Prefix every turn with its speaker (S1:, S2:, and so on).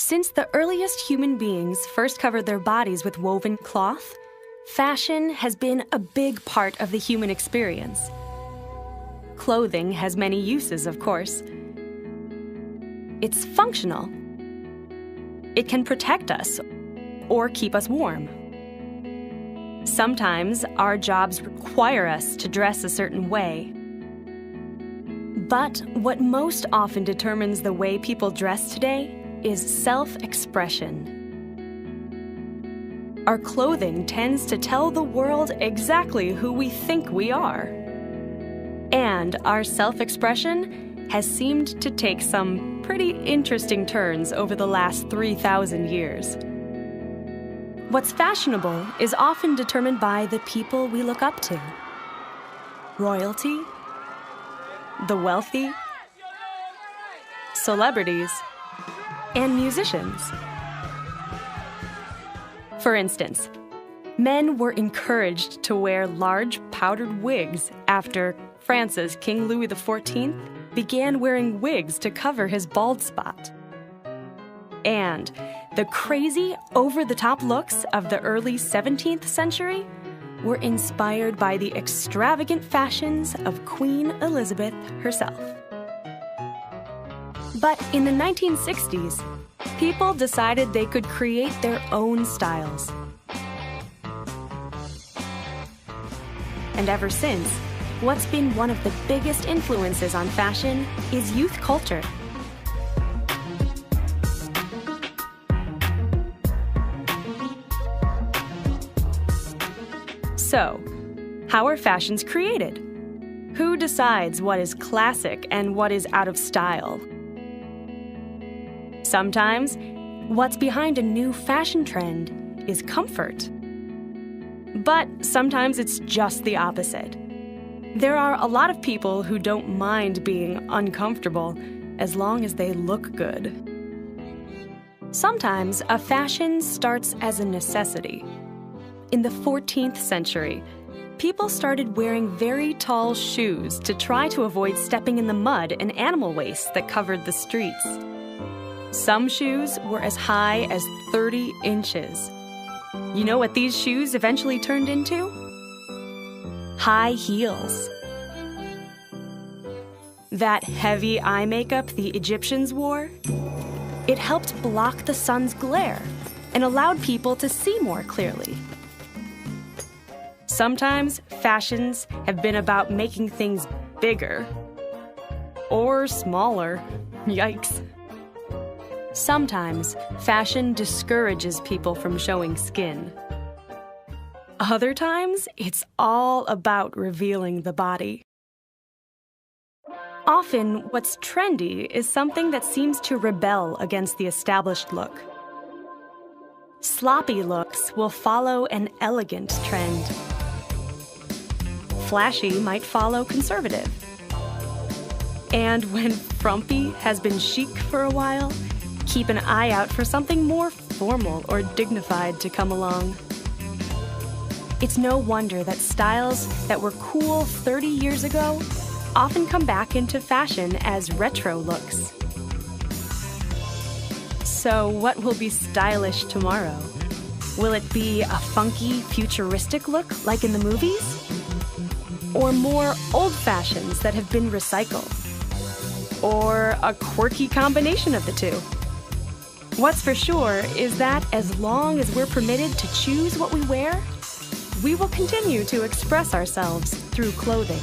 S1: Since the earliest human beings first covered their bodies with woven cloth, fashion has been a big part of the human experience. Clothing has many uses, of course. It's functional. It can protect us or keep us warm. Sometimes our jobs require us to dress a certain way. But what most often determines the way people dress today is self-expression. Our clothing tends to tell the world exactly who we think we are. And our self-expression has seemed to take some pretty interesting turns over the last 3,000 years. What's fashionable is often determined by the people we look up to. Royalty, the wealthy, celebrities, and musicians. For instance, men were encouraged to wear large powdered wigs after France's King Louis XIV began wearing wigs to cover his bald spot. And the crazy, over-the-top looks of the early 17th century were inspired by the extravagant fashions of Queen Elizabeth herself. But in the 1960s, people decided they could create their own styles. And ever since, what's been one of the biggest influences on fashion is youth culture. So, how are fashions created? Who decides what is classic and what is out of style? Sometimes, what's behind a new fashion trend is comfort. But sometimes it's just the opposite. There are a lot of people who don't mind being uncomfortable as long as they look good. Sometimes a fashion starts as a necessity. In the 14th century, people started wearing very tall shoes to try to avoid stepping in the mud and animal waste that covered the streets. Some shoes were as high as 30 inches. You know what these shoes eventually turned into? High heels. That heavy eye makeup the Egyptians wore, it helped block the sun's glare and allowed people to see more clearly. Sometimes fashions have been about making things bigger or smaller. Yikes. Sometimes fashion discourages people from showing skin. Other times, it's all about revealing the body. Often, what's trendy is something that seems to rebel against the established look. Sloppy looks will follow an elegant trend. Flashy might follow conservative. And when frumpy has been chic for a while, keep an eye out for something more formal or dignified to come along. It's no wonder that styles that were cool 30 years ago often come back into fashion as retro looks. So what will be stylish tomorrow? Will it be a funky, futuristic look like in the movies? Or more old fashions that have been recycled? Or a quirky combination of the two? What's for sure is that as long as we're permitted to choose what we wear, we will continue to express ourselves through clothing.